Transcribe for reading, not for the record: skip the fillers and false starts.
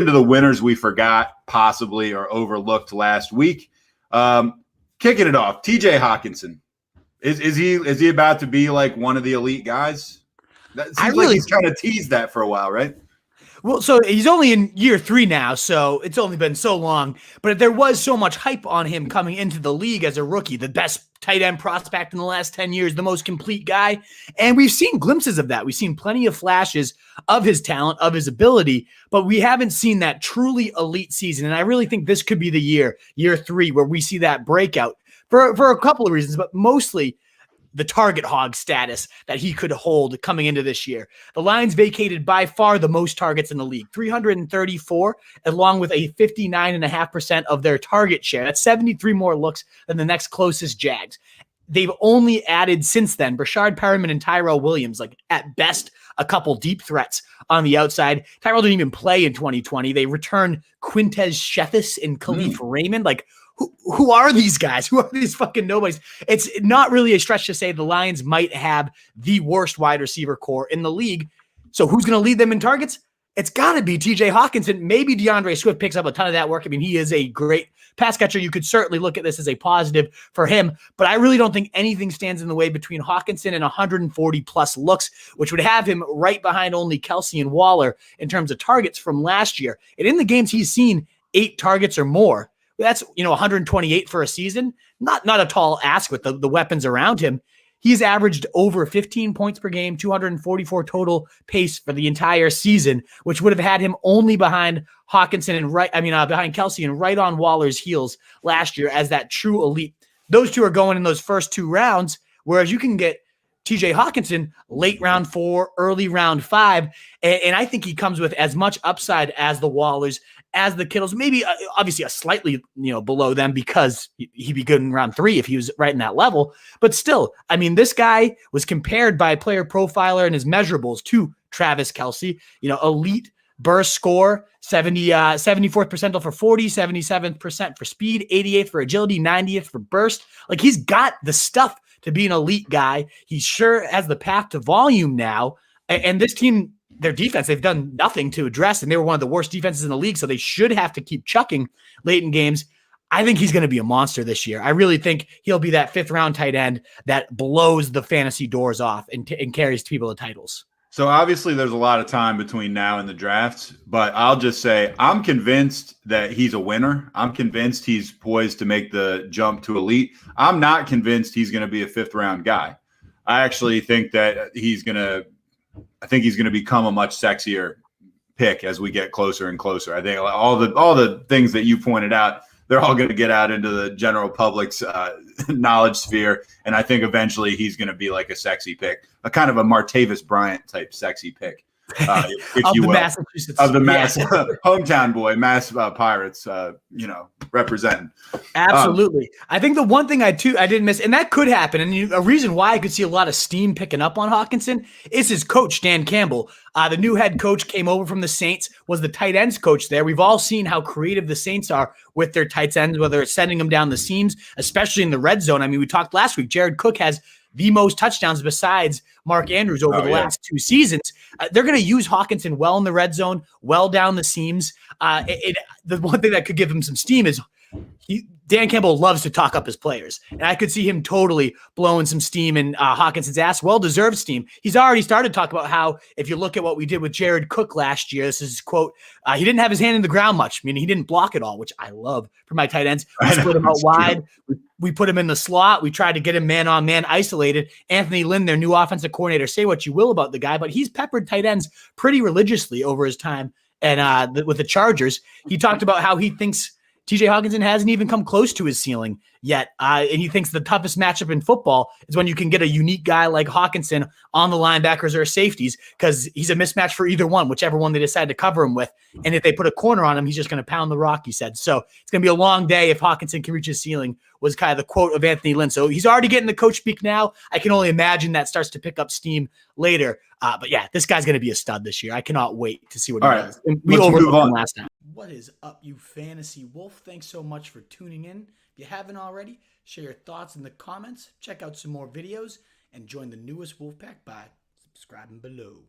into the winners we forgot possibly or overlooked last week. Kicking it off, TJ Hockenson. Is he about to be like one of the elite guys? That seems like he's kind of teased that for a while, right? Well, so he's only in year 3 now, so it's only been so long. But there was so much hype on him coming into the league as a rookie, the best tight end prospect in the last 10 years, the most complete guy. And we've seen glimpses of that. We've seen plenty of flashes of his talent, of his ability, but we haven't seen that truly elite season. And I really think this could be the year 3, where we see that breakout for a couple of reasons, but mostly the target hog status that he could hold coming into this year. The Lions vacated by far the most targets in the league, 334, along with a 59.5% of their target share. That's 73 more looks than the next closest Jags. They've only added since then Brashard Perriman and Tyrell Williams, like at best a couple deep threats on the outside. Tyrell didn't even play in 2020. They returned Quintez Cephas and Khalif Raymond. Like, who are these guys? Who are these fucking nobodies? It's not really a stretch to say the Lions might have the worst wide receiver core in the league. So who's going to lead them in targets? It's got to be TJ Hockenson. Maybe DeAndre Swift picks up a ton of that work. I mean, he is a great pass catcher. You could certainly look at this as a positive for him, but I really don't think anything stands in the way between Hockenson and 140 plus looks, which would have him right behind only Kelsey and Waller in terms of targets from last year. And in the games he's seen 8 targets or more, that's 128 for a season. Not a tall ask with the weapons around him. He's averaged over 15 points per game, 244 total pace for the entire season, which would have had him only behind Hockenson and behind Kelsey and right on Waller's heels last year as that true elite. Those two are going in those first 2 rounds, whereas you can get TJ Hockenson late round 4, early round 5, and I think he comes with as much upside as the Wallers, as the Kittles, maybe obviously a slightly below them because he'd be good in round 3 if he was right in that level. But still, I mean, this guy was compared by Player Profiler and his measurables to Travis Kelce, elite burst score, 74th percentile for 40, 77th% for speed, 88th for agility, 90th for burst. Like, he's got the stuff to be an elite guy. He sure has the path to volume now. And this team, their defense, they've done nothing to address, and they were one of the worst defenses in the league, so they should have to keep chucking late in games. I think he's going to be a monster this year. I really think he'll be that 5th-round tight end that blows the fantasy doors off and carries people to titles. So obviously there's a lot of time between now and the drafts, but I'll just say I'm convinced that he's a winner. I'm convinced he's poised to make the jump to elite. I'm not convinced he's going to be a 5th-round guy. I actually think that he's going to become a much sexier pick as we get closer and closer. I think all the things that you pointed out, they're all going to get out into the general public's knowledge sphere. And I think eventually he's going to be like a sexy pick, a kind of a Martavis Bryant type sexy pick, if you will, of the Mass hometown boy, Mass Pirates, representing. Absolutely. I think the one thing I didn't miss, and that could happen, and a reason why I could see a lot of steam picking up on Hockenson is his coach, Dan Campbell. The new head coach came over from the Saints, was the tight ends coach there. We've all seen how creative the Saints are with their tight ends, whether it's sending them down the seams, especially in the red zone. I mean, we talked last week, Jared Cook has the most touchdowns besides Mark Andrews over the last 2 seasons. They're going to use Hockenson well in the red zone, well down the seams. The one thing that could give him some steam is Dan Campbell loves to talk up his players, and I could see him totally blowing some steam in Hawkinson's ass, well-deserved steam. He's already started to talk about how, if you look at what we did with Jared Cook last year, this is his quote, he didn't have his hand in the ground much, meaning he didn't block at all, which I love for my tight ends. We split him out wide. We put him in the slot. We tried to get him man-on-man isolated. Anthony Lynn, their new offensive coordinator, say what you will about the guy, but he's peppered tight ends pretty religiously over his time and with the Chargers. He talked about how he thinks TJ Hockenson hasn't even come close to his ceiling yet. And he thinks the toughest matchup in football is when you can get a unique guy like Hockenson on the linebackers or safeties, because he's a mismatch for either one, whichever one they decide to cover him with. And if they put a corner on him, he's just going to pound the rock, he said. So it's going to be a long day if Hockenson can reach his ceiling, was kind of the quote of Anthony Lynn. So he's already getting the coach speak now. I can only imagine that starts to pick up steam later. But yeah, this guy's going to be a stud this year. I cannot wait to see what he does. And we overlooked him last time. What is up, you fantasy wolf? Thanks so much for tuning in. If you haven't already, share your thoughts in the comments, check out some more videos, and join the newest Wolfpack by subscribing below.